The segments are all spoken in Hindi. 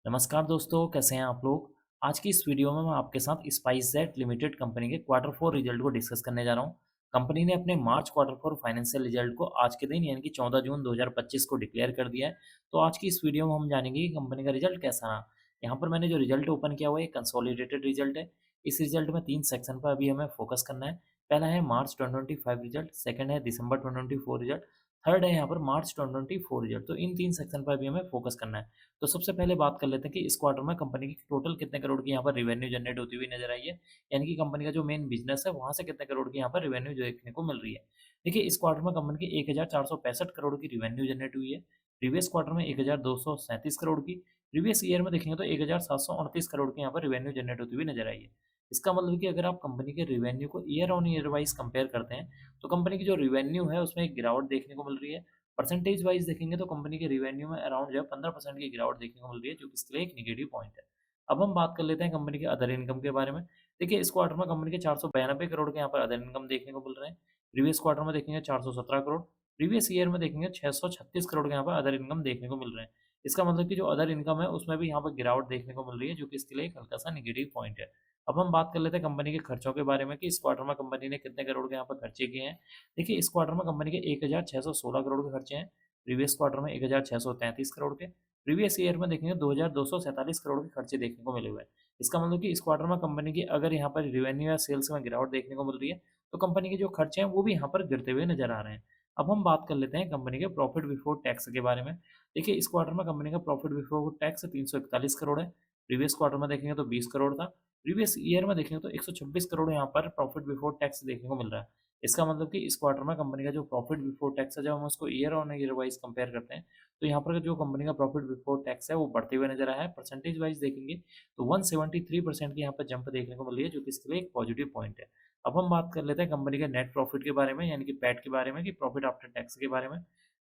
नमस्कार दोस्तों, कैसे हैं आप लोग। आज की इस वीडियो में मैं आपके साथ स्पाइसजेट लिमिटेड कंपनी के क्वार्टर फोर रिजल्ट को डिस्कस करने जा रहा हूं। कंपनी ने अपने मार्च क्वार्टर फोर फाइनेंशियल रिजल्ट को आज के दिन यानी कि 14 जून 2025 को डिक्लेयर कर दिया है। तो आज की इस वीडियो में हम जानेंगे कि कंपनी का रिजल्ट कैसा रहा। यहाँ पर मैंने जो रिजल्ट ओपन किया हुआ है कंसोलिडेटेड रिजल्ट है। इस रिजल्ट में 3 सेक्शन पर अभी हमें फोकस करना है। पहला है मार्च 2025 रिजल्ट, सेकंड है दिसंबर 2024 रिजल्ट, थर्ड है यहाँ पर मार्च 2024 रिजल्ट। तो इन 3 सेक्शन पर अभी हमें फोकस करना है। तो सबसे पहले बात कर लेते हैं कि इस क्वार्टर में कंपनी की टोटल कितने करोड़ की यहाँ पर रिवेन्यू जनरेट होती हुई नजर आई है। यानी कि कंपनी का जो मेन बिजनेस है वहां से कितने करोड़ की यहाँ पर रिवेन्यू देखने को मिल रही है। देखिए, इस क्वार्टर में कंपनी की 1465 करोड़ की रिवेन्यू जनरेट हुई है। प्रीवियस क्वार्टर में 1237 करोड़ की। प्रीवियस ईयर में देखेंगे तो 1738 करोड़ की यहाँ पर रिवेन्यू जनरेट होती हुई नजर आई है। इसका मतलब कि अगर आप कंपनी के रिवेन्यू को year on year wise compare करते हैं तो कंपनी की जो रिवेन्यू है उसमें एक गिरावट देखने को मिल रही है। परसेंटेज वाइज देखेंगे तो कंपनी के रिवेन्यू में अराउंड जो है 15% की गिरावट देखने को मिल रही है, जो कि इसके लिए एक नेगेटिव पॉइंट है। अब हम बात कर लेते हैं कंपनी के अदर इनकम के बारे में। देखिए, इस क्वार्टर में कंपनी के 492 करोड़ के यहाँ पर अदर इनकम देखने को मिल रहे हैं। प्रीवियस क्वार्टर में देखेंगे 417 करोड़। प्रीवियस ईयर में देखेंगे 636 करोड़ के यहाँ पर अदर इनकम देखने को मिल रहे हैं। इसका मतलब कि जो अदर इनकम है उसमें भी यहाँ पर गिरावट देखने को मिल रही है, जो कि इसके लिए एक हल्का सा नेगेटिव पॉइंट है। अब हम बात कर लेते हैं कंपनी के खर्चों के बारे में कि इस क्वार्टर में कंपनी ने कितने करोड़ के यहाँ पर खर्चे किए हैं। देखिए, इस क्वार्टर में कंपनी के 1616 करोड़ के खर्चे हैं। प्रीवियस क्वार्टर में 1633 करोड़ के। प्रीवियस ईयर में देखेंगे 2247 करोड़ के खर्चे देखने को मिले हुए हैं। इसका मतलब कि इस क्वार्टर में कंपनी की अगर यहाँ पर रिवेन्यू या सेल्स में गिरावट देखने को मिल रही है तो कंपनी के जो खर्चे हैं वो भी यहाँ पर गिरते हुए नजर आ रहे हैं। अब हम बात कर लेते हैं कंपनी के प्रॉफिट बिफोर टैक्स के बारे में। देखिए, इस क्वार्टर में कंपनी का प्रॉफिट बिफोर टैक्स 341 करोड़ है। प्रीवियस क्वार्टर में देखेंगे तो 20 करोड़ था। प्रीवियस ईयर में देखेंगे तो 126 करोड़ यहाँ पर प्रॉफिट बिफोर टैक्स देखने को मिल रहा है। इसका मतलब कि इस क्वार्टर में कंपनी का जो प्रॉफिट बिफोर टैक्स है, जब हम उसको year on year wise compare करते हैं तो यहाँ पर जो कंपनी का प्रॉफिट बिफोर टैक्स है वो बढ़ते हुए नजर आया है। परसेंटेज वाइज देखेंगे तो 173% की यहाँ पर जंप देखने को मिल रही है, जो कि इसके लिए एक पॉजिटिव पॉइंट है। अब हम बात कर लेते हैं कंपनी के नेट प्रॉफिट के बारे में, यानी कि पैट के बारे में, कि प्रॉफिट आफ्टर टैक्स के बारे में।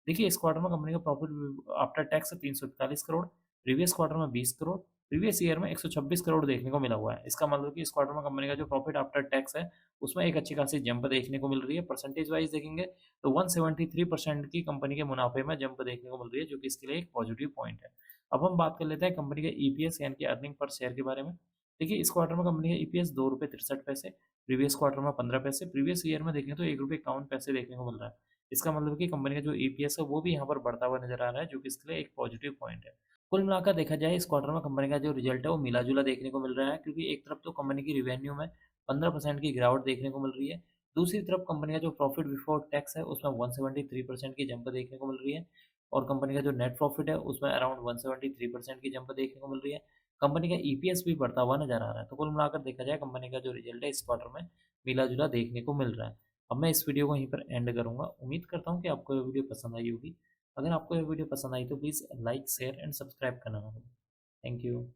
देखिए, इस क्वार्टर में कंपनी का profit after tax 341 crore. Previous quarter में 20 करोड़। प्रीवियस ईयर में 126 करोड़ देखने को मिला हुआ है। इसका मतलब कि इस क्वार्टर में कंपनी का जो प्रॉफिट आफ्टर टैक्स है उसमें एक अच्छी खासी जंप देखने को मिल रही है। परसेंटेज वाइज देखेंगे तो 173% की कंपनी के मुनाफे में जंप देखने को मिल रही है, जो कि इसके लिए एक पॉजिटिव पॉइंट है। अब हम बात कर लेते हैं कंपनी के ईपीएस यानी कि अर्निंग पर शेयर के बारे में। देखिए, इस क्वार्टर में कंपनी का ईपीएस 2 रुपये 63 पैसे। प्रीवियस क्वार्टर में 15 पैसे। प्रीवियस ईयर में देखें तो 1 रुपये 51 पैसे देखने को मिल रहा है। इसका मतलब कि कंपनी का जो ईपीएस है वो भी यहाँ पर बढ़ता हुआ नजर आ रहा है, जो कि इसके लिए एक पॉजिटिव पॉइंट है। कुल मिलाकर देखा जाए इस क्वार्टर में कंपनी का जो रिजल्ट है वो मिला-जुला देखने को मिल रहा है, क्योंकि एक तरफ तो कंपनी की रिवेन्यू में 15% की गिरावट देखने को मिल रही है। दूसरी तरफ कंपनी का जो प्रॉफिट बिफोर टैक्स है उसमें 173% की जंप देखने को मिल रही है। और कंपनी का जो नेट प्रॉफिट है उसमें अराउंड 173% की जंप देखने को मिल रही है। कंपनी का ईपीएस भी बढ़ता हुआ नजर आ रहा है। तो कुल मिलाकर देखा जाए कंपनी का जो रिजल्ट है इस क्वार्टर में मिला-जुला देखने को मिल रहा है। अब मैं इस वीडियो को यहीं पर एंड करूँगा। उम्मीद करता हूँ कि आपको ये वीडियो पसंद आई होगी। अगर आपको ये वीडियो पसंद आई तो please like, share and subscribe करना ना भूलें। Thank you.